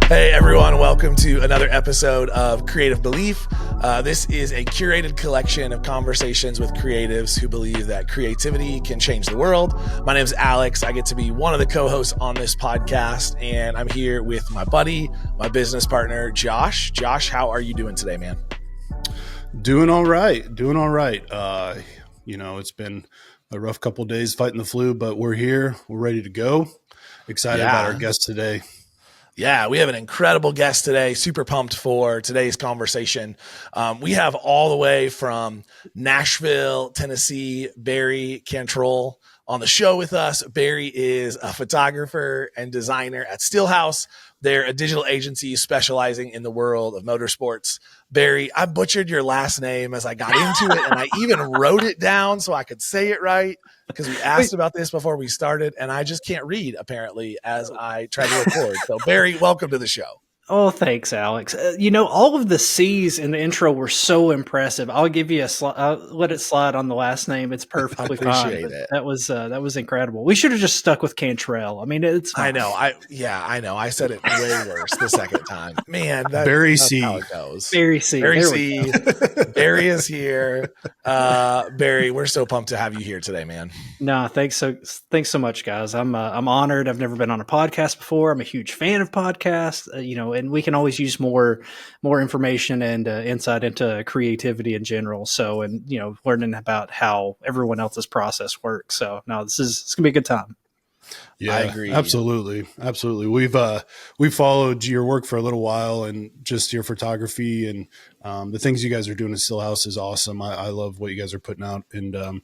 Hey everyone, welcome to another episode of Creative Belief. This is a curated collection of conversations with creatives who believe that creativity can change the world. My name is Alex. I get to be one of the co-hosts on this podcast, and I'm here with my buddy, my business partner, Josh. Josh, how are you doing today, man? Doing all right. It's been a rough couple of days fighting the flu, but we're here. We're ready to go. Excited about our guest today. Yeah, we have an incredible guest today. Super pumped for today's conversation. We have all the way from Nashville, Tennessee, Barry Cantrell on the show with us. Barry is a photographer and designer at Stillhouse. They're a digital agency specializing in the world of motorsports. Barry, I butchered your last name as I got into it, and I even wrote it down so I could say it right because we asked about this before we started, and I just can't read, apparently, as I try to record. So, Barry, welcome to the show. Oh, thanks, Alex. All of the C's in the intro were so impressive. I'll give you I'll let it slide on the last name. It's perfectly fine. It. That was incredible. We should have just stuck with Cantrell. I mean, it's fine. I know. I said it way worse the second time. Man, Barry that's C. how it goes. Barry C. Barry C. Barry is here. Barry, we're so pumped to have you here today, man. No, thanks so much, guys. I'm honored. I've never been on a podcast before. I'm a huge fan of podcasts. And we can always use more information and insight into creativity in general. So, and learning about how everyone else's process works. So, no, it's gonna be a good time. Yeah, I agree. Absolutely. We've followed your work for a little while, and just your photography and the things you guys are doing at Stillhouse is awesome. I love what you guys are putting out. And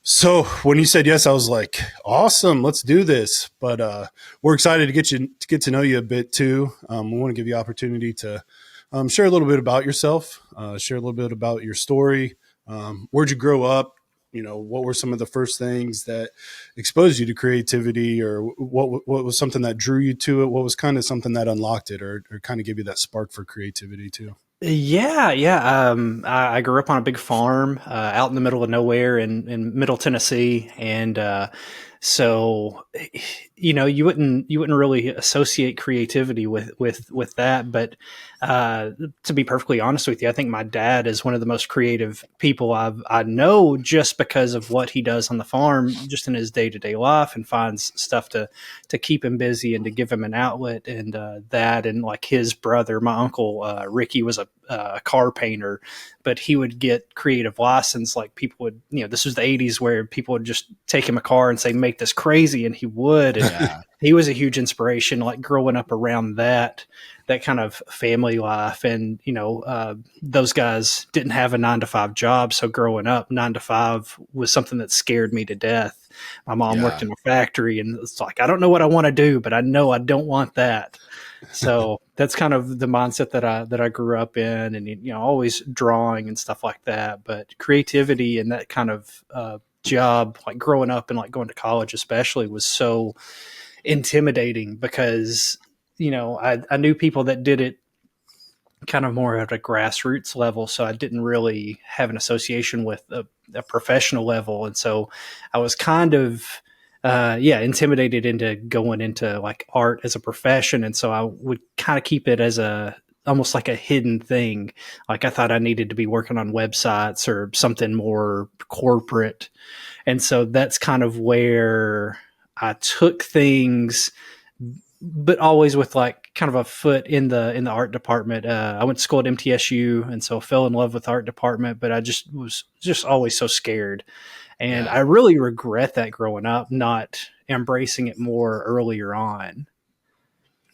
so when you said yes, I was like, awesome, let's do this. But we're excited to get to know you a bit too. We want to give you opportunity to share a little bit about yourself, share a little bit about your story. Where'd you grow up? What were some of the first things that exposed you to creativity, or what was something that drew you to it? What was kind of something that unlocked it, or kind of gave you that spark for creativity too? Yeah. I grew up on a big farm out in the middle of nowhere in Middle Tennessee, and so you wouldn't really associate creativity with that, but to be perfectly honest with you, I think my dad is one of the most creative people I know, just because of what he does on the farm, just in his day-to-day life, and finds stuff to keep him busy and to give him an outlet. And that, and like his brother, my uncle Ricky, was a car painter, but he would get creative license. Like people would, this was the 80s, where people would just take him a car and say, make this crazy, and he would. And he was a huge inspiration, like growing up around that kind of family life. And, those guys didn't have a 9-to-5 job. So growing up, 9-to-5 was something that scared me to death. My mom worked in a factory, and it's like, I don't know what I want to do, but I know I don't want that. So that's kind of the mindset that I grew up in, and, always drawing and stuff like that. But creativity and that kind of job, like growing up and like going to college especially, was so intimidating because, I knew people that did it kind of more at a grassroots level. So I didn't really have an association with a professional level. And so I was kind of, intimidated into going into like art as a profession. And so I would kind of keep it as almost like a hidden thing. Like I thought I needed to be working on websites or something more corporate. And so that's kind of where I took things, but always with like kind of a foot in the art department. I went to school at MTSU, and so fell in love with the art department, but I just was always so scared. And I really regret that growing up, not embracing it more earlier on.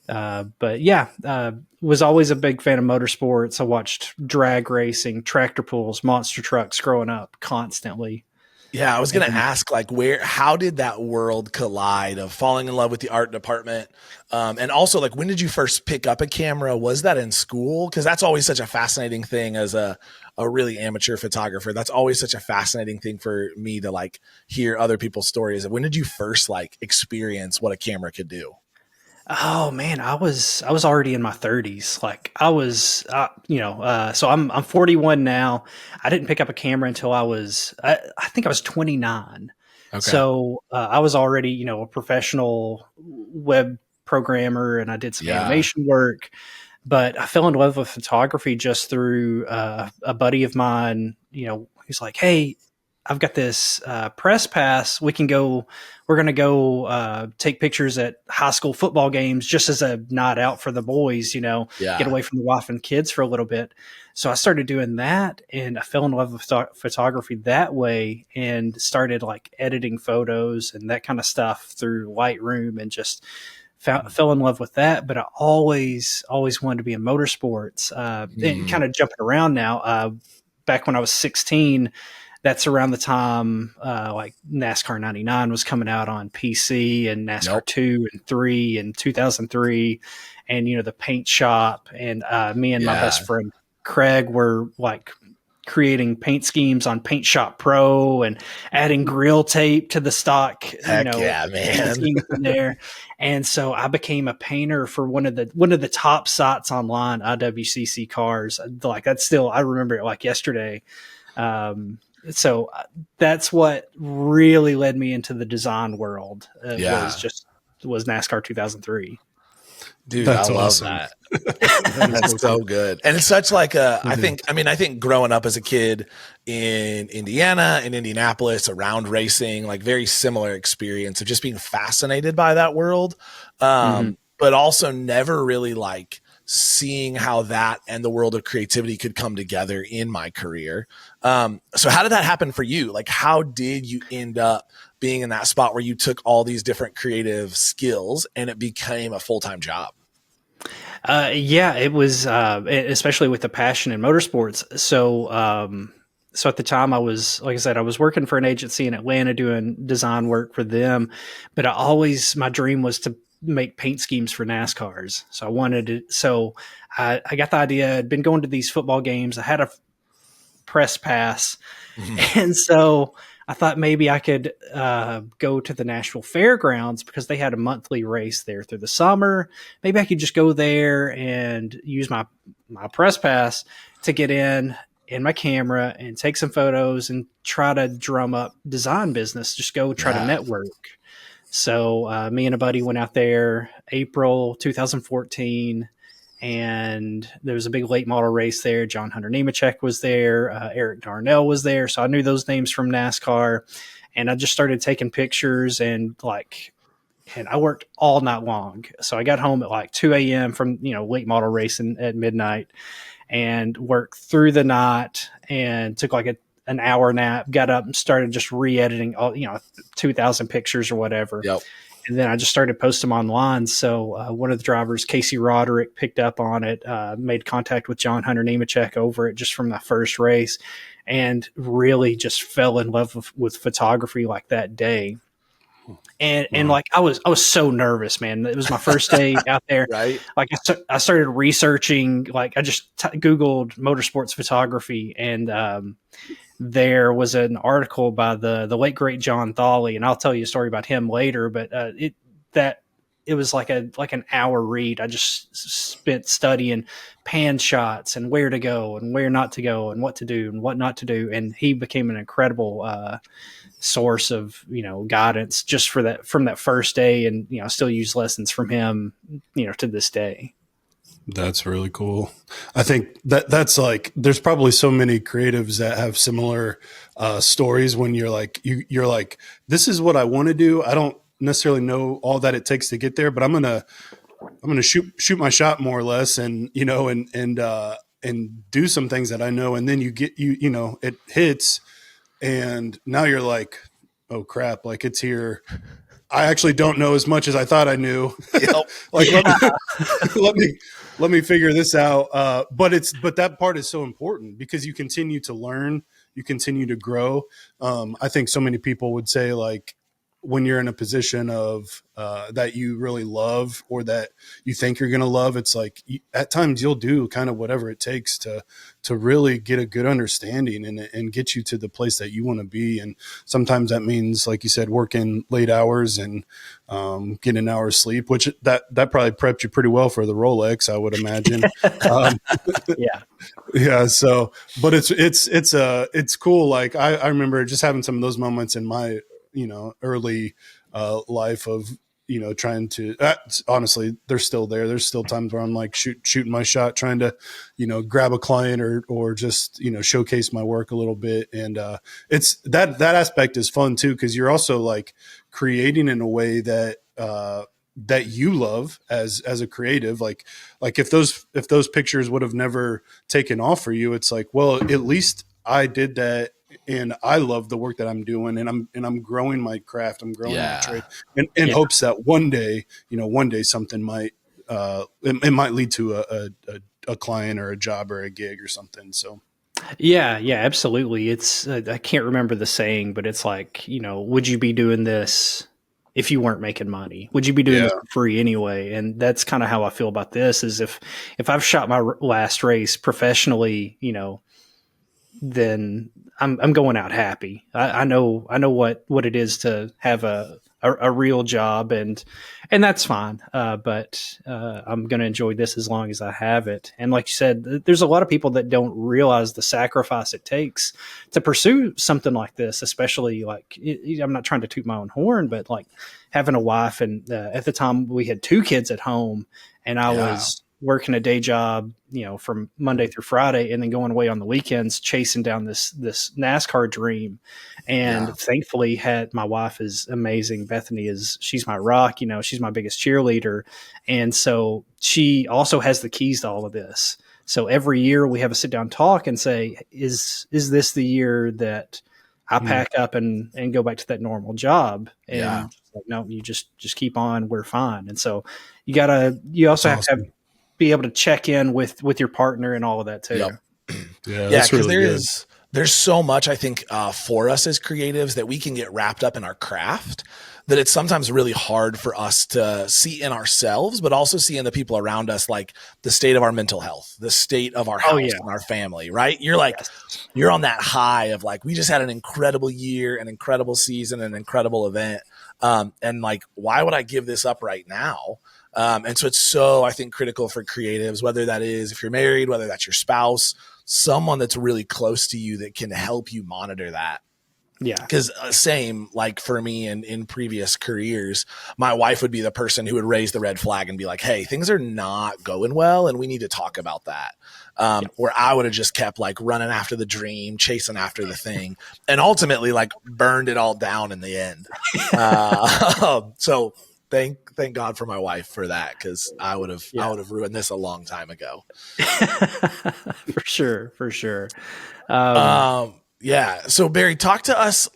Was always a big fan of motorsports. I watched drag racing, tractor pulls, monster trucks growing up constantly. Yeah, I was going to ask, like, how did that world collide of falling in love with the art department? And also, like, when did you first pick up a camera? Was that in school? Because that's always such a fascinating thing as a really amateur photographer. That's always such a fascinating thing for me to, like, hear other people's stories. When did you first, like, experience what a camera could do? Oh man, I was already in my 30s. Like I was, so I'm 41 now. I didn't pick up a camera until I think I was 29. Okay. So I was already, a professional web programmer, and I did some Yeah. animation work. But I fell in love with photography just through a buddy of mine. He's like, "Hey, I've got this press pass. We're going to go take pictures at high school football games just as a night out for the boys, get Yeah. away from the wife and kids for a little bit." So I started doing that, and I fell in love with photography that way, and started like editing photos and that kind of stuff through Lightroom, and just fell in love with that. But I always wanted to be in motorsports, and Mm. kind of jumping around now. Back when I was 16, that's around the time like NASCAR 99 was coming out on PC, and NASCAR Nope. 2 and 3 and 2003, and the paint shop, and me and my Yeah. best friend Craig were like creating paint schemes on Paint Shop Pro and adding grill tape to the stock, Heck yeah, paint man. schemes in there. And so I became a painter for one of the top sites online, IWCC Cars. Like that's still, I remember it like yesterday. So that's what really led me into the design world. Yeah. Was NASCAR 2003. Dude, I That's love awesome. that. That is That's so so good. And it's such like I It think growing up as a kid in Indiana and Indianapolis around racing, like very similar experience of just being fascinated by that world. Mm-hmm. But also never really like seeing how that and the world of creativity could come together in my career. So how did that happen for you? Like, how did you end up being in that spot where you took all these different creative skills and it became a full-time job? Yeah, it was, especially with the passion in motorsports. So at the time, like I said, I was working for an agency in Atlanta doing design work for them. But my dream was to make paint schemes for NASCARs. So I got the idea. I'd been going to these football games. I had a press pass. Mhm. And so I thought maybe I could go to the Nashville Fairgrounds, because they had a monthly race there through the summer. Maybe I could just go there and use my press pass to get in my camera and take some photos and try to drum up design business. Just go try to Yeah. network. So me and a buddy went out there April 2014, and there was a big late model race there. John Hunter Nemechek was there. Eric Darnell was there. So I knew those names from NASCAR, and I just started taking pictures, and I worked all night long. So I got home at like 2 a.m. from, late model racing at midnight, and worked through the night, and took like an hour nap, got up and started just re-editing all, 2,000 pictures or whatever. Yep. And then I just started posting them online. So one of the drivers, Casey Roderick, picked up on it, made contact with John Hunter Nemechek over it just from the first race, and really just fell in love with photography like that day. And Wow. like I was so nervous, man. It was my first day out there. Right. Like I started researching. Like I just Googled motorsports photography, and there was an article by the late great John Thawley, and I'll tell you a story about him later. But it was like an hour read. I just spent studying pan shots and where to go and where not to go and what to do and what not to do. And he became an incredible source of guidance just for that from that first day. And I still use lessons from him to this day. That's really cool. I think that's like, there's probably so many creatives that have similar stories when you're like, you're like, this is what I want to do. I don't necessarily know all that it takes to get there, but I'm going to shoot my shot more or less. And, and do some things that I know. And then it hits, and now you're like, oh crap, like it's here. I actually don't know as much as I thought I knew. Yep. Like, let me figure this out. But that part is so important because you continue to learn, you continue to grow. I think so many people would say like, when you're in a position of that you really love or that you think you're going to love, it's like at times you'll do kind of whatever it takes to really get a good understanding and get you to the place that you want to be. And sometimes that means, like you said, working late hours and getting an hour's sleep, which that probably prepped you pretty well for the Rolex, I would imagine. Yeah. Yeah. So, but it's cool. Like I remember just having some of those moments in my, early life of, trying to, honestly, they're still there. There's still times where I'm like shooting my shot, trying to, grab a client or just, showcase my work a little bit. And it's that aspect is fun too, because you're also like creating in a way that, that you love as a creative. Like if those pictures would have never taken off for you, it's like, well, at least I did that and I love the work that I'm doing, and I'm growing my craft. I'm growing my trade in hopes that one day something might, it might lead to a client or a job or a gig or something. So. Yeah, absolutely. It's I can't remember the saying, but it's like, would you be doing this if you weren't making money? Would you be doing this for free anyway? And that's kind of how I feel about this. Is if I've shot my last race professionally, then I'm going out happy. I know what it is to have a real job, and that's fine. But I'm going to enjoy this as long as I have it. And like you said, there's a lot of people that don't realize the sacrifice it takes to pursue something like this, especially like, I'm not trying to toot my own horn, but like having a wife, and at the time we had 2 kids at home, and I was working a day job, from Monday through Friday, and then going away on the weekends, chasing down this NASCAR dream. And thankfully my wife is amazing. Bethany she's my rock, she's my biggest cheerleader. And so she also has the keys to all of this. So every year we have a sit down talk and say, is this the year that I pack up and go back to that normal job? And like, no, you just keep on. We're fine. And so you also have to be able to check in with your partner and all of that too. Yep. Yeah, that's really there's so much, I think, for us as creatives that we can get wrapped up in our craft that it's sometimes really hard for us to see in ourselves, but also see in the people around us, like the state of our mental health, the state of our house and our family, right? You're like, you're on that high of like, we just had an incredible year, an incredible season, an incredible event. And like, why would I give this up right now? And so it's so, I think, critical for creatives, whether that is if you're married, whether that's your spouse, someone that's really close to you that can help you monitor that. Yeah. Because same, like for me in previous careers, my wife would be the person who would raise the red flag and be like, hey, things are not going well, and we need to talk about that. Where I would have just kept like running after the dream, chasing after the thing, and ultimately like burned it all down in the end. So thank God for my wife for that, because I would have ruined this a long time ago. For sure. Yeah. So Barry, talk to us,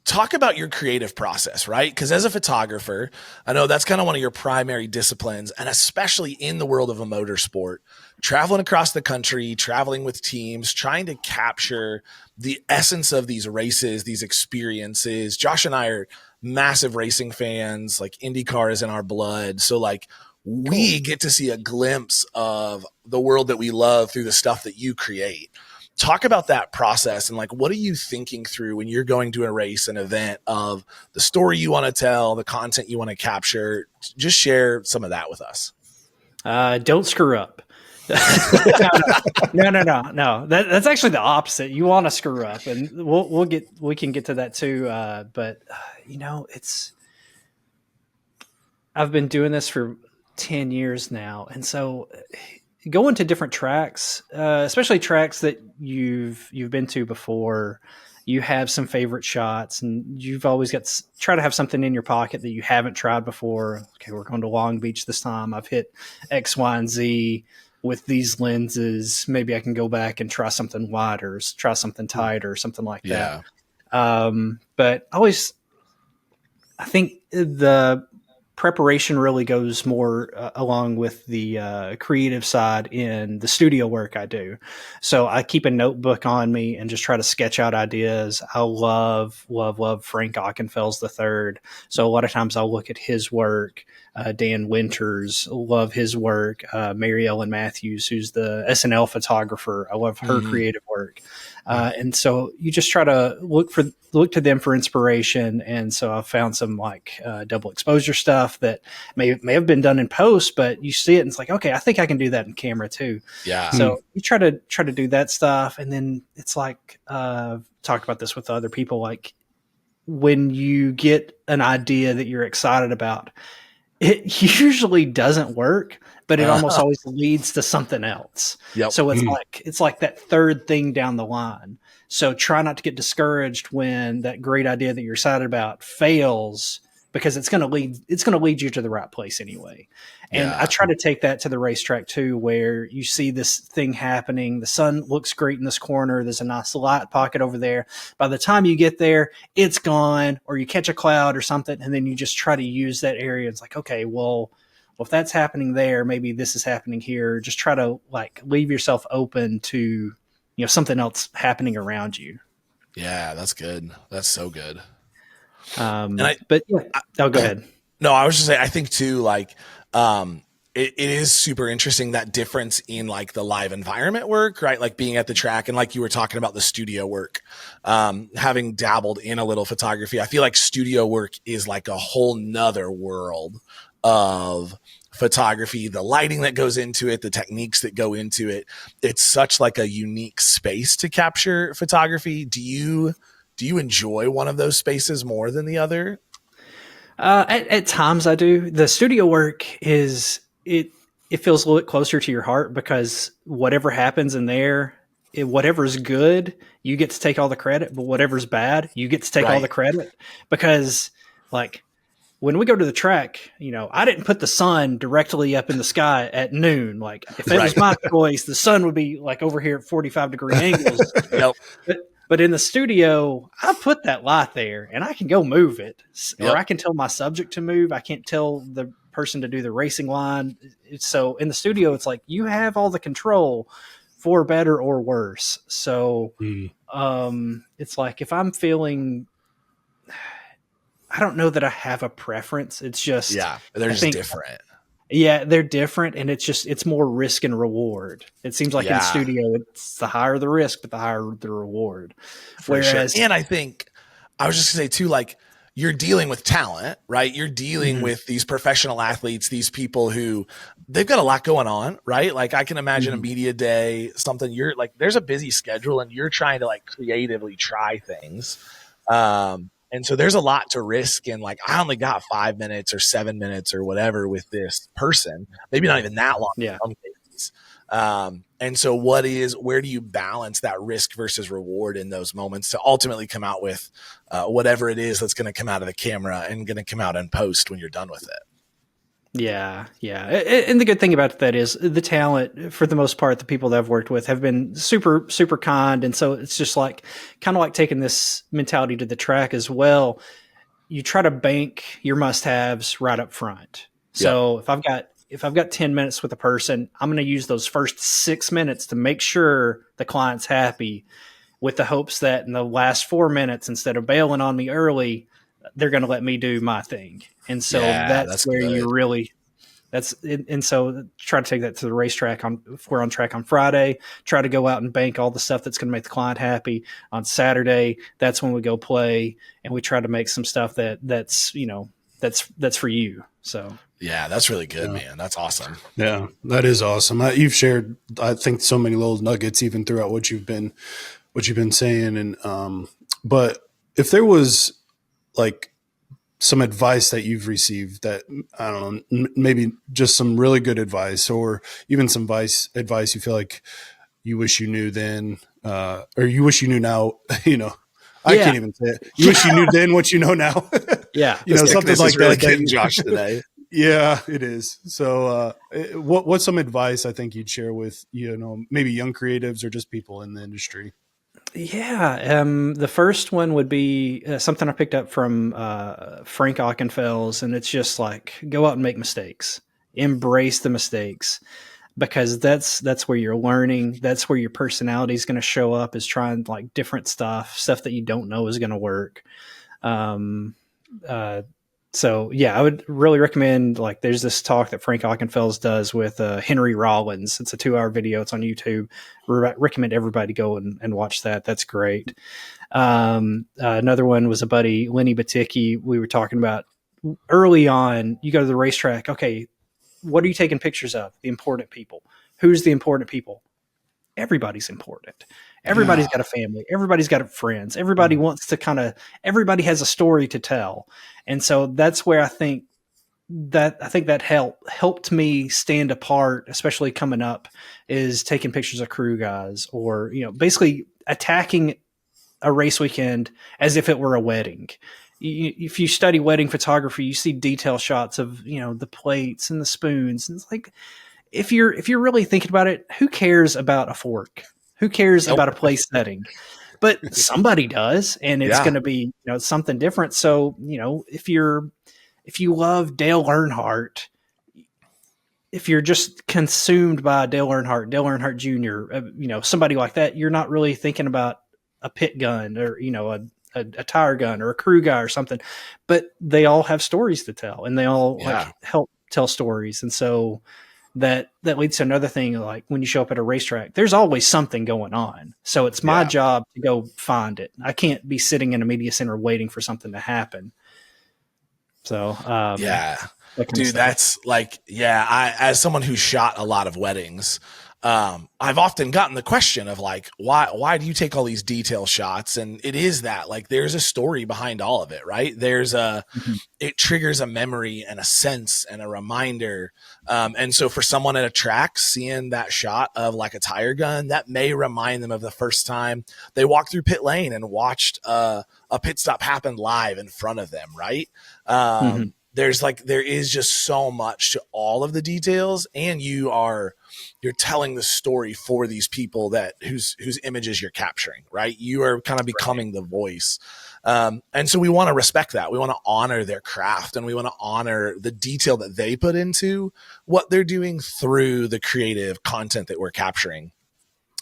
talk about your creative process, right? Because as a photographer, I know that's kind of one of your primary disciplines, and especially in the world of a motorsport, traveling across the country, traveling with teams, trying to capture the essence of these races, these experiences. Josh and I are massive racing fans, like IndyCar is in our blood. So like we get to see a glimpse of the world that we love through the stuff that you create. Talk about that process and like, what are you thinking through when you're going to a race, an event, of the story you want to tell, the content you want to capture? Just share some of that with us. Don't screw up. No. That's actually the opposite. You want to screw up, and we can get to that too. But I've been doing this for 10 years now, and so going to different tracks, especially tracks that you've been to before, you have some favorite shots, and you've always try to have something in your pocket that you haven't tried before. Okay, we're going to Long Beach this time. I've hit X, Y, and Z with these lenses. Maybe I can go back and try something wider, try something tighter, something like that. But I think the preparation really goes more along with the creative side in the studio work I do. So I keep a notebook on me and just try to sketch out ideas. I love Frank Ockenfels III. So a lot of times I'll look at his work. Dan Winters, love his work. Mary Ellen Matthews, who's the SNL photographer, I love her creative work. And so you just try to look to them for inspiration. And so I found some like double exposure stuff that may have been done in post, but you see it and it's like, okay, I think I can do that in camera too. Yeah. So you try to do that stuff. And then it's like, talked about this with other people, like when you get an idea that you're excited about, it usually doesn't work, but it almost always leads to something else. Yep. So it's like that third thing down the line. So try not to get discouraged when that great idea that you're excited about fails, because it's going to lead you to the right place anyway. And I try to take that to the racetrack too, where you see this thing happening. The sun looks great in this corner. There's a nice light pocket over there. By the time you get there, it's gone, or you catch a cloud or something. And then you just try to use that area. It's like, okay, well, if that's happening there, maybe this is happening here. Just try to like leave yourself open to, something else happening around you. Yeah, that's good. That's so good. Go ahead. No, I was just saying, I think too, like, it is super interesting, that difference in like the live environment work, right? Like being at the track, and like you were talking about the studio work, having dabbled in a little photography, I feel like studio work is like a whole nother world of photography, the lighting that goes into it, the techniques that go into it. It's such like a unique space to capture photography. Do you enjoy one of those spaces more than the other? At times I do. The studio work it feels a little bit closer to your heart, because whatever happens in there, whatever's good, you get to take all the credit, but whatever's bad, you get to take all the credit. Because like when we go to the track, I didn't put the sun directly up in the sky at noon. Like if it was my choice, the sun would be like over here at 45-degree angles. Yep. But in the studio, I put that light there and I can go move it, or I can tell my subject to move. I can't tell the person to do the racing line. So in the studio, it's like you have all the control, for better or worse. So it's like if I'm feeling, I don't know that I have a preference. It's just, they're just different. Yeah, they're different, and it's more risk and reward. It seems like in the studio, it's the higher the risk, but the higher the reward. Whereas, and I think I was just gonna say too, like you're dealing with talent, right? You're dealing with these professional athletes, these people who they've got a lot going on, right? Like I can imagine a media day, something you're like, there's a busy schedule, and you're trying to like creatively try things. And so there's a lot to risk. And like, I only got 5 minutes or 7 minutes or whatever with this person, maybe not even that long in some cases. And so where do you balance that risk versus reward in those moments to ultimately come out with whatever it is that's going to come out of the camera and going to come out in post when you're done with it? Yeah. And the good thing about that is the talent, for the most part, the people that I've worked with have been super, super kind. And so it's just like, kind of like taking this mentality to the track as well. You try to bank your must-haves right up front. So if I've got 10 minutes with a person, I'm going to use those first 6 minutes to make sure the client's happy, with the hopes that in the last 4 minutes, instead of bailing on me early, they're going to let me do my thing. And so that's where good. You really, and so try to take that to the racetrack if we're on track on Friday, try to go out and bank all the stuff that's going to make the client happy. On Saturday, that's when we go play, and we try to make some stuff that's for you. So yeah, that's really good, man. That's awesome. Yeah, that is awesome. You've shared, I think, so many little nuggets even throughout what you've been saying. And but if there was like some advice that you've received that, I don't know, maybe just some really good advice, or even some advice you feel like you wish you knew then, or you wish you knew now, I can't even say it. You wish you knew then what you know now. Yeah. Something like really that. Getting Josh today. Yeah, it is. So what's some advice I think you'd share with, maybe young creatives or just people in the industry? Yeah, the first one would be something I picked up from Frank Ockenfels, and it's just like go out and make mistakes, embrace the mistakes, because that's where you're learning. That's where your personality is going to show up, is trying like different stuff that you don't know is going to work. Um, uh, so yeah, I would really recommend, like, there's this talk that Frank Ockenfels does with Henry Rollins. It's a 2-hour video. It's on YouTube. Recommend everybody go and watch that. That's great. Another one was a buddy, Lenny Baticki. We were talking about early on, you go to the racetrack. Okay, what are you taking pictures of? The important people. Who's the important people? Everybody's important. Everybody's got a family. Everybody's got friends. Everybody wants to everybody has a story to tell. And so that's where I think that helped me stand apart, especially coming up, is taking pictures of crew guys, or, basically attacking a race weekend as if it were a wedding. If you study wedding photography, you see detail shots of, the plates and the spoons. And it's like, if you're really thinking about it, who cares about a fork? Who cares about a place setting? But somebody does, and it's going to be, something different. So, if you love Dale Earnhardt, if you're just consumed by Dale Earnhardt Jr., somebody like that, you're not really thinking about a pit gun, or, a tire gun, or a crew guy or something. But they all have stories to tell, and they all help tell stories. And so that leads to another thing. Like, when you show up at a racetrack, there's always something going on. So it's my job to go find it. I can't be sitting in a media center waiting for something to happen. So, dude, that's like, I, as someone who shot a lot of weddings, I've often gotten the question of like, why do you take all these detail shots? And it is that, like, there's a story behind all of it, right? There's it triggers a memory and a sense and a reminder. And so for someone at a track, seeing that shot of like a tire gun, that may remind them of the first time they walked through pit lane and watched a pit stop happen live in front of them, right? There is just so much to all of the details, and you're telling the story for these people whose images you're capturing, right? You are kind of becoming the voice. And so we want to respect that. We want to honor their craft, and we want to honor the detail that they put into what they're doing through the creative content that we're capturing.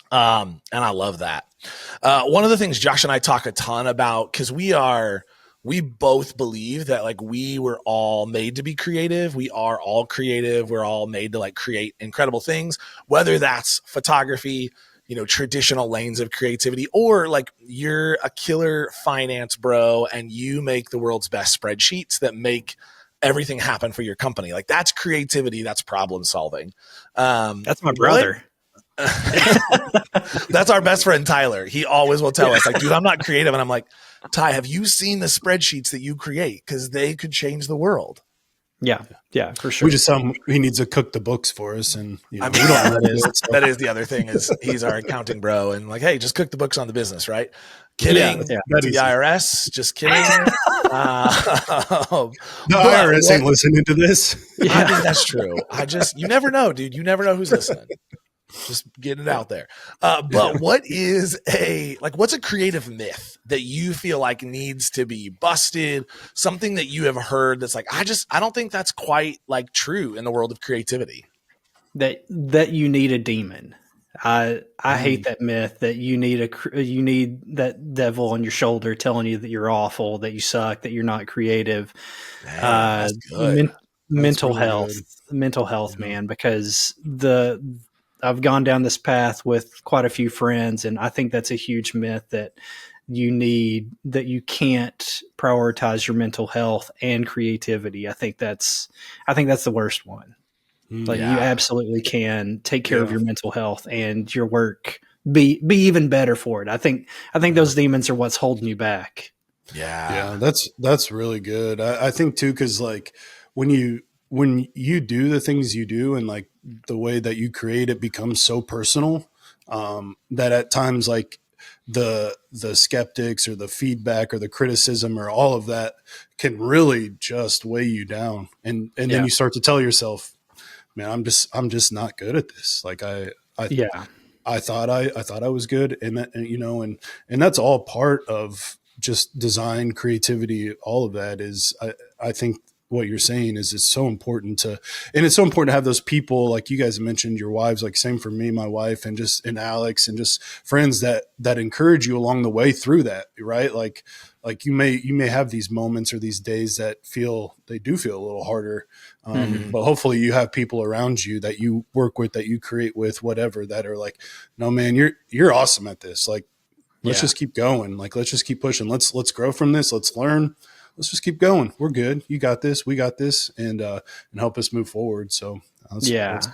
And I love that. One of the things Josh and I talk a ton about, because we both believe that, like, we were all made to be creative. We are all creative. We're all made to, like, create incredible things, whether that's photography, traditional lanes of creativity, or like you're a killer finance bro and you make the world's best spreadsheets that make everything happen for your company. Like, that's creativity. That's problem solving. That's my brother. That's our best friend, Tyler. He always will tell us, like, dude, I'm not creative. And I'm like, Ty, have you seen the spreadsheets that you create? Because they could change the world. Yeah, for sure. We just tell him he needs to cook the books for us, and that is the other thing, is he's our accounting bro, and like, hey, just cook the books on the business, right? Kidding. The IRS, just kidding. The IRS ain't listening to this. I think that's true. You never know, dude. You never know who's listening. Just getting it out there. But what's a creative myth that you feel like needs to be busted? Something that you have heard that's like, I don't think that's quite like true in the world of creativity. That you need a demon. I hate that myth that you need that devil on your shoulder telling you that you're awful, that you suck, that you're not creative. Man, that's good. Mental health, man, because I've gone down this path with quite a few friends, and I think that's a huge myth that you can't prioritize your mental health and creativity. I think that's the worst one. Like, you absolutely can take care of your mental health and your work be even better for it. I think those demons are what's holding you back. Yeah, that's really good. I think too, because like when you do the things you do, and like the way that you create, it becomes so personal that at times, like, the skeptics or the feedback or the criticism or all of that can really just weigh you down, and then you start to tell yourself, man, I'm just not good at this. Like, I thought I was good, and that, and, and that's all part of just design, creativity. All of that is, I think what you're saying is it's so important and it's so important to have those people like you guys mentioned, your wives, like same for me, my wife, and Alex, and just friends that encourage you along the way through that, right? Like you may have these moments or these days that do feel a little harder. But hopefully you have people around you that you work with, that you create with, whatever, that are like, no, man, you're awesome at this. Like, let's just keep going. Like, let's just keep pushing. Let's grow from this. Let's learn. Let's just keep going. We're good. You got this. We got this, and help us move forward. So that's for awesome.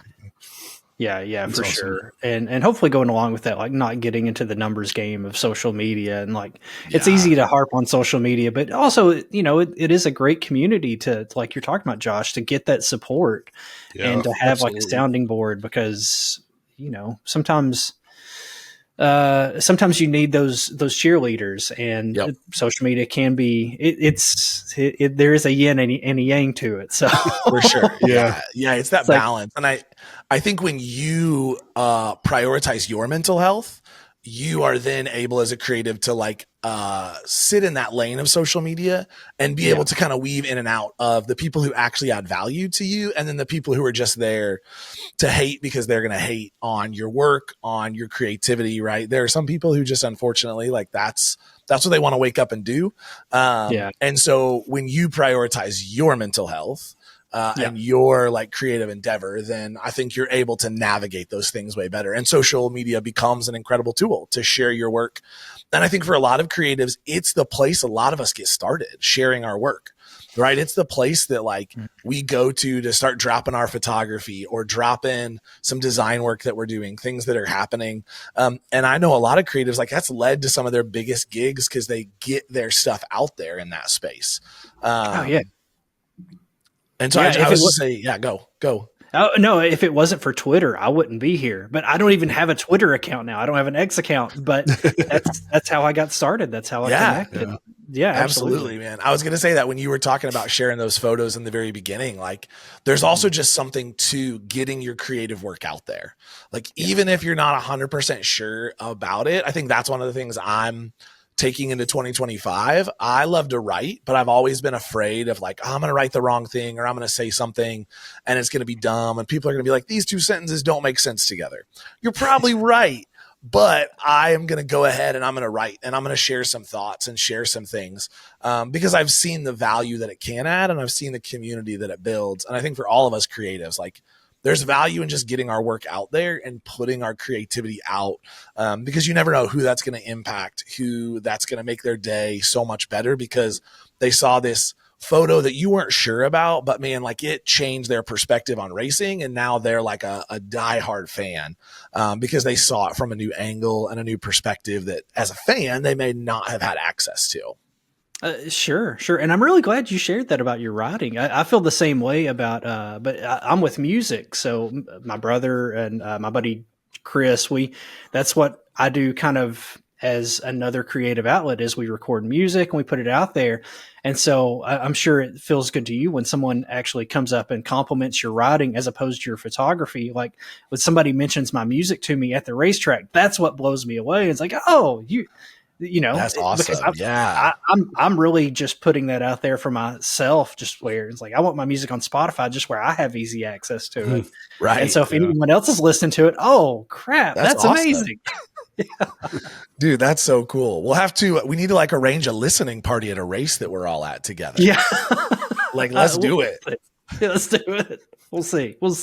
Sure. And hopefully going along with that, like not getting into the numbers game of social media, and like it's easy to harp on social media, but also, it is a great community to, like you're talking about, Josh, to get that support and to have like a sounding board, because, sometimes you need those cheerleaders, and social media can be, there is a yin and a yang to it. So for sure. Yeah. It's that balance. And I think when you prioritize your mental health, you are then able as a creative to like sit in that lane of social media and be able to kind of weave in and out of the people who actually add value to you, and then the people who are just there to hate because they're going to hate on your work, on your creativity, right? There are some people who just, unfortunately, like that's what they want to wake up and do. And so when you prioritize your mental health, and your like creative endeavor, then I think you're able to navigate those things way better. And social media becomes an incredible tool to share your work. And I think for a lot of creatives, it's the place a lot of us get started sharing our work, right? It's the place that like we go to start dropping our photography or drop in some design work that we're doing, things that are happening. And I know a lot of creatives, like that's led to some of their biggest gigs because they get their stuff out there in that space. And so I was just say, go. Oh, no, if it wasn't for Twitter, I wouldn't be here. But I don't even have a Twitter account now. I don't have an X account, but that's how I got started. That's how I connected. Yeah, absolutely, man. I was going to say that when you were talking about sharing those photos in the very beginning, like there's also just something to getting your creative work out there. Like even if you're not 100% sure about it, I think that's one of the things I'm taking into 2025. I love to write, but I've always been afraid of like, I'm going to write the wrong thing, or I'm going to say something and it's going to be dumb. And people are going to be like, these two sentences don't make sense together. You're probably right, but I am going to go ahead and I'm going to write, and I'm going to share some thoughts and share some things because I've seen the value that it can add, and I've seen the community that it builds. And I think for all of us creatives, like there's value in just getting our work out there and putting our creativity out because you never know who that's going to impact, who that's going to make their day so much better because they saw this photo that you weren't sure about, but man, like it changed their perspective on racing. And now they're like a diehard fan because they saw it from a new angle and a new perspective that as a fan, they may not have had access to. Sure. And I'm really glad you shared that about your writing. I feel the same way about, but I'm with music. So my brother and my buddy Chris, that's what I do kind of as another creative outlet is we record music and we put it out there. And so I'm sure it feels good to you when someone actually comes up and compliments your writing as opposed to your photography. Like when somebody mentions my music to me at the racetrack, that's what blows me away. It's like, oh, that's awesome. I'm really just putting that out there for myself, just where it's like, I want my music on Spotify, just where I have easy access to it. Right. And so if anyone else is listening to it, oh crap, that's awesome. Amazing. Dude, that's so cool. We need to like arrange a listening party at a race that we're all at together. Yeah. Like, let's do it. Yeah, let's do it. We'll see. You'll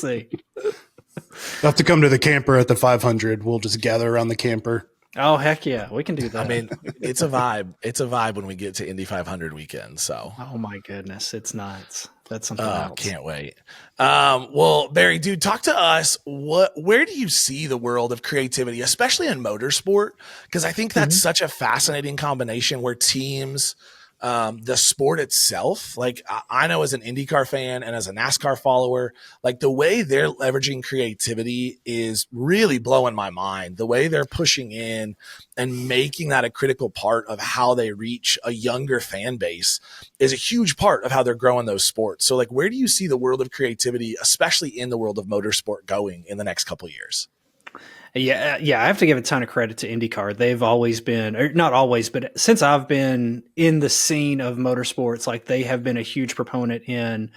have to come to the camper at the 500. We'll just gather around the camper. Oh, heck yeah. We can do that. I mean, it's a vibe. It's a vibe when we get to Indy 500 weekend. So, oh my goodness. It's nuts. That's something else. Can't wait. Well, Barry, dude, talk to us. Where do you see the world of creativity, especially in motorsport? Because I think that's such a fascinating combination where teams, the sport itself, like I know as an IndyCar fan and as a NASCAR follower, like the way they're leveraging creativity is really blowing my mind. The way they're pushing in and making that a critical part of how they reach a younger fan base is a huge part of how they're growing those sports. So like, where do you see the world of creativity, especially in the world of motorsport, going in the next couple of years? Yeah, I have to give a ton of credit to IndyCar. They've always been, or not always, but since I've been in the scene of motorsports, like they have been a huge proponent in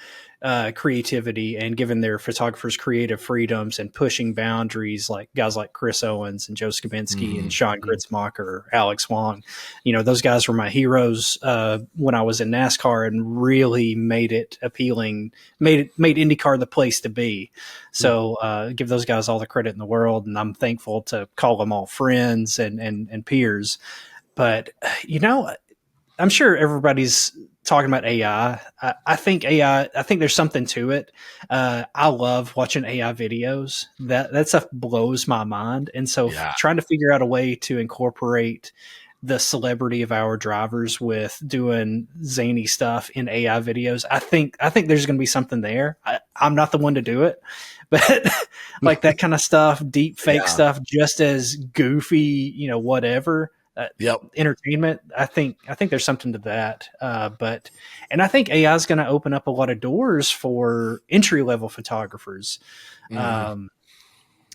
creativity and giving their photographers creative freedoms and pushing boundaries, like guys like Chris Owens and Joe Skabinski and Sean Gritzmacher, Alex Wong. Those guys were my heroes when I was in NASCAR and really made it appealing, made IndyCar the place to be. So give those guys all the credit in the world, and I'm thankful to call them all friends and peers. But I'm sure everybody's talking about AI. I think AI. I think there's something to it. I love watching AI videos. That stuff blows my mind, and so trying to figure out a way to incorporate the celebrity of our drivers with doing zany stuff in AI videos. I think there's going to be something there. I'm not the one to do it, but like that kind of stuff, deep fake stuff, just as goofy, whatever. Entertainment. I think there's something to that. And I think AI is going to open up a lot of doors for entry level photographers.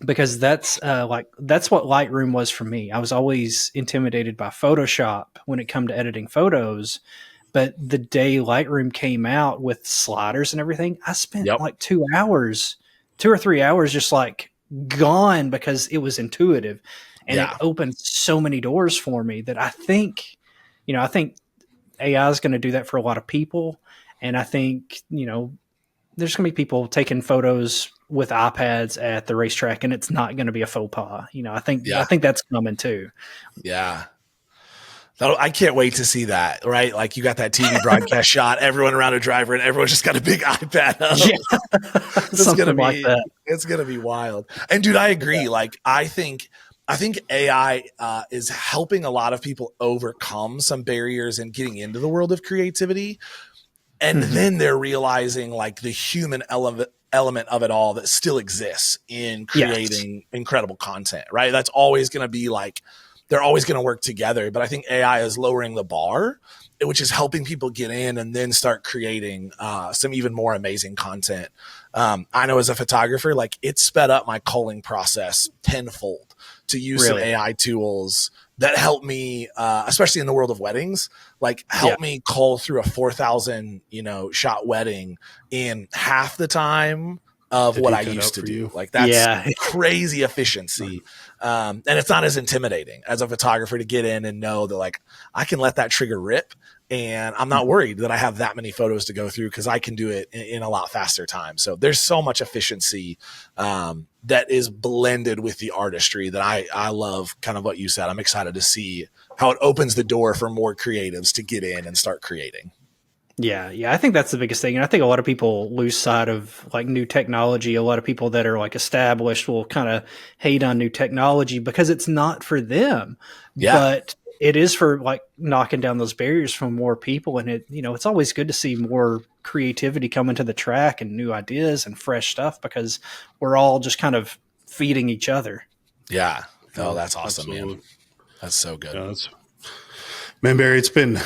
Because that's what Lightroom was for me. I was always intimidated by Photoshop when it come to editing photos. But the day Lightroom came out with sliders and everything, I spent like 2 or 3 hours just like gone because it was intuitive. And it opened so many doors for me that I think AI is going to do that for a lot of people. And I think, there's going to be people taking photos with iPads at the racetrack, and it's not going to be a faux pas. I think that's coming too. Yeah. I can't wait to see that, right? Like you got that TV broadcast shot, everyone around a driver, and everyone's just got a big iPad up. Yeah. Something like that. It's going to be wild. And dude, I agree. Yeah. Like I think AI is helping a lot of people overcome some barriers and getting into the world of creativity. And then they're realizing like the human element of it all that still exists in creating incredible content, right? That's always going to be like, they're always going to work together. But I think AI is lowering the bar, which is helping people get in and then start creating some even more amazing content. I know as a photographer, like it sped up my culling process tenfold to use some AI tools that help me, especially in the world of weddings, like help me cull through a 4,000, shot wedding in half the time of what I used to do. Like that's crazy efficiency. And it's not as intimidating as a photographer to get in and know that like, I can let that trigger rip and I'm not worried that I have that many photos to go through because I can do it in a lot faster time. So there's so much efficiency, that is blended with the artistry that I love kind of what you said. I'm excited to see how it opens the door for more creatives to get in and start creating. Yeah. I think that's the biggest thing. And I think a lot of people lose sight of like new technology. A lot of people that are like established will kind of hate on new technology because it's not for them. Yeah. But it is for like knocking down those barriers from more people. And it's always good to see more creativity come into the track and new ideas and fresh stuff because we're all just kind of feeding each other. Yeah. Oh, that's awesome, man. That's so good. Yeah, man, Barry, it's been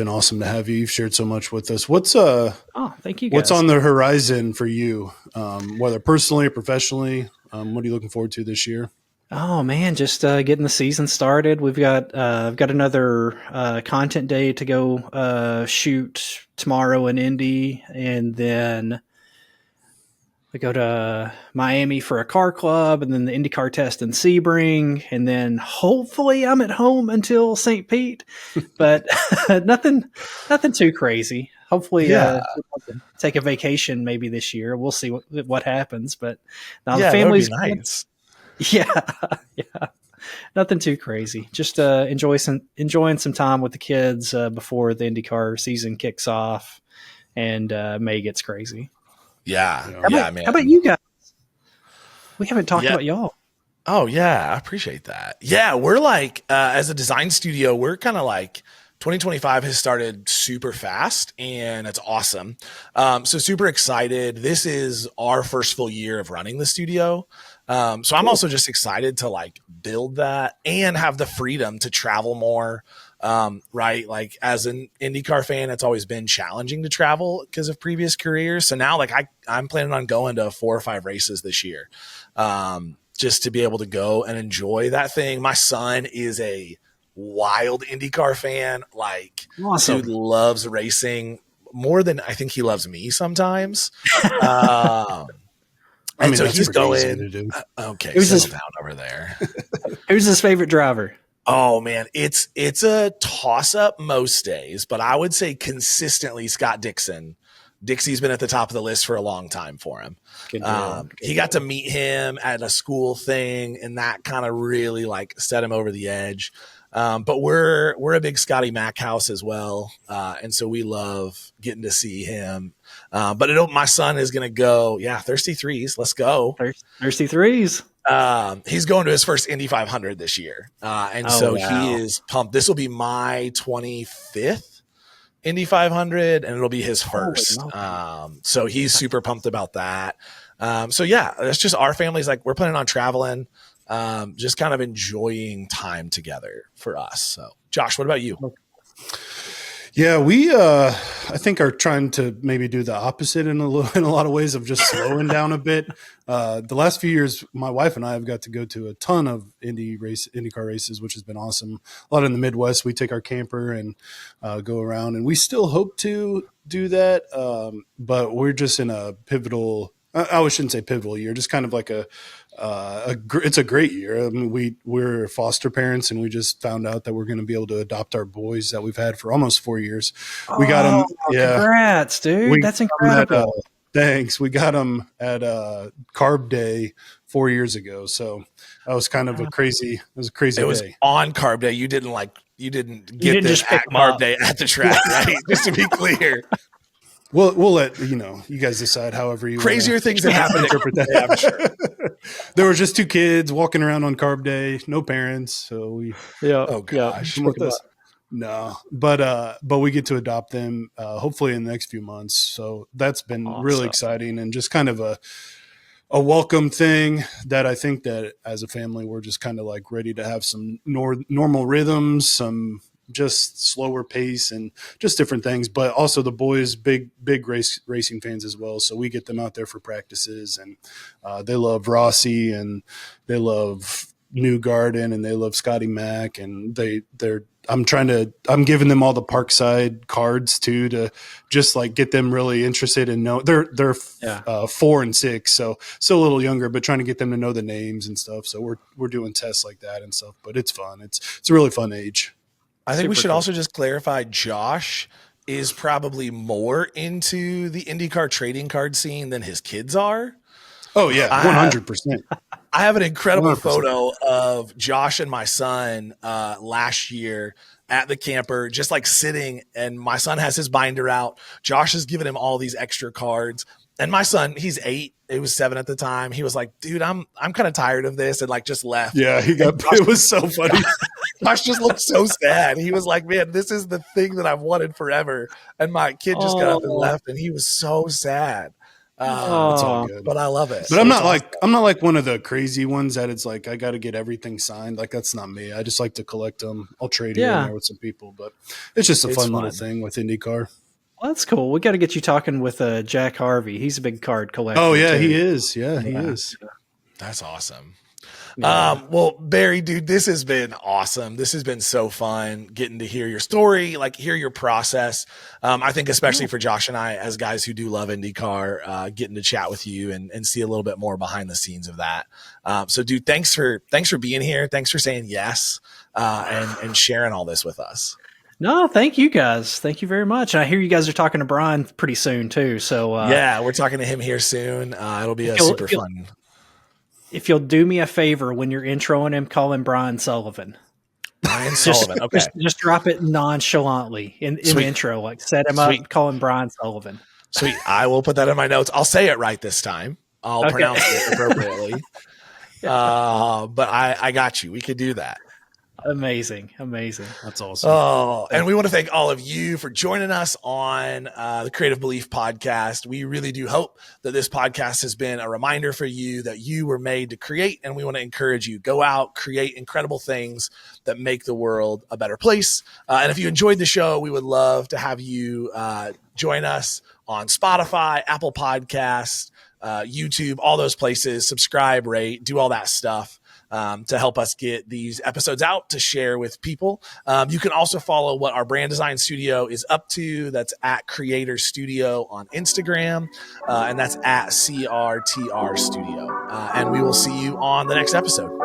awesome to have you. You've shared so much with us. Thank you, guys. What's on the horizon for you, whether personally or professionally? What are you looking forward to this year? Oh man, just getting the season started. I've got another content day to go shoot tomorrow in Indy, and then I go to Miami for a car club, and then the IndyCar test in Sebring, and then hopefully I'm at home until St. Pete, but nothing too crazy. Hopefully, take a vacation maybe this year. We'll see what happens. But now the family's nice. Yeah. Nothing too crazy. Just enjoying some time with the kids before the IndyCar season kicks off and May gets crazy. Yeah. Man. How about you guys? We haven't talked about y'all. Oh yeah, I appreciate that. Yeah, we're like as a design studio, we're kind of like 2025 has started super fast and it's awesome. So super excited. This is our first full year of running the studio. So I'm also just excited to like build that and have the freedom to travel more. Right. Like as an IndyCar fan, it's always been challenging to travel because of previous careers. So now like I'm planning on going to 4 or 5 races this year. just to be able to go and enjoy that thing. My son is a wild IndyCar fan. Like, Awesome. dude loves racing more than I think he loves me sometimes. And so he's going. Okay, settle down over there. Who's his favorite driver? Oh man, it's a toss up most days, but I would say consistently Scott Dixon. Dixie's been at the top of the list for a long time for him. He got to meet him at a school thing, and that kind of really like set him over the edge. But we're a big Scotty Mack house as well, and so we love getting to see him. But my son is going to go. Yeah, Thirsty Threes. Let's go. Thirsty Threes. He's going to his first Indy 500 this year, and he is pumped. This will be my 25th. Indy 500, and it'll be his first. So he's super pumped about that. So yeah, it's just our family's like, we're planning on traveling, just kind of enjoying time together for us. So Josh, what about you? Yeah, we I think are trying to maybe do the opposite in a lot of ways of just slowing down a bit. The last few years, my wife and I have got to go to a ton of IndyCar races, which has been awesome. A lot in the Midwest. We take our camper and go around, and we still hope to do that. But we're just in a pivotal. I shouldn't say pivotal year, just kind of like it's a great year. I mean, we're foster parents, and we just found out that we're going to be able to adopt our boys that we've had for almost 4 years. We got them. Yeah. Congrats, dude. That's incredible. Thanks. We got them at Carb Day 4 years ago. So that was kind of a crazy day. Was on Carb Day. You didn't get this at Carb Day at the track, right? Just to be clear. We'll let you guys decide however you crazier things that happen. Interpret that. Yeah, I'm sure. There were just two kids walking around on Carb Day, no parents. So we. Yeah. Oh gosh. No, but we get to adopt them hopefully in the next few months. So that's been really exciting and just kind of a welcome thing that I think that as a family we're just kind of like ready to have some normal rhythms, some just slower pace and just different things. But also the boys, big racing fans as well. So we get them out there for practices, and they love Rossi and they love Newgarden and they love Scotty Mack, and I'm giving them all the Parkside cards too, to just like get them really interested and know they're 4 and 6. So still a little younger, but trying to get them to know the names and stuff. So we're doing tests like that and stuff, but it's fun. It's a really fun age. I think we should also just clarify Josh is probably more into the IndyCar trading card scene than his kids are. Oh yeah. 100%. I have an incredible 100%. Photo of Josh and my son last year at the camper, just like sitting, and my son has his binder out. Josh has given him all these extra cards. And my son, he's 8. It was 7 at the time. He was like, dude, I'm kind of tired of this, and like just left. Yeah, it was so funny. Josh just looked so sad. He was like, man, this is the thing that I've wanted forever. And my kid just got up and left, and he was so sad. It's all good. But I love it. But I'm not like one of the crazy ones that it's like I got to get everything signed. Like that's not me. I just like to collect them. I'll trade here and there with some people, but it's just a fun little thing with IndyCar. Well, that's cool. We got to get you talking with Jack Harvey. He's a big card collector. Oh yeah, he is. Yeah, he is. That's awesome. Yeah. Well, Barry, dude, this has been awesome. This has been so fun getting to hear your story, like hear your process. I think especially for Josh and I, as guys who do love IndyCar, getting to chat with you and see a little bit more behind the scenes of that. So dude, thanks for being here. Thanks for saying yes, and sharing all this with us. No, thank you guys. Thank you very much. And I hear you guys are talking to Brian pretty soon too. So yeah, we're talking to him here soon. It'll be super fun. If you'll do me a favor when you're introing him, call him Brian Sullivan. Brian Sullivan. Okay. Just drop it nonchalantly in the intro. Like set him up, call him Brian Sullivan. Sweet. I will put that in my notes. I'll say it right this time. I'll pronounce it appropriately. But I got you. We could do that. Amazing. That's awesome. Oh, and we want to thank all of you for joining us on the Creative Belief podcast. We really do hope that this podcast has been a reminder for you that you were made to create, and we want to encourage you, go out, create incredible things that make the world a better place. And if you enjoyed the show, we would love to have you join us on Spotify, Apple Podcasts, YouTube, all those places. Subscribe, rate, do all that stuff. To help us get these episodes out to share with people. You can also follow what our brand design studio is up to. That's at Creator Studio on Instagram, and that's at CRTR Studio. And we will see you on the next episode.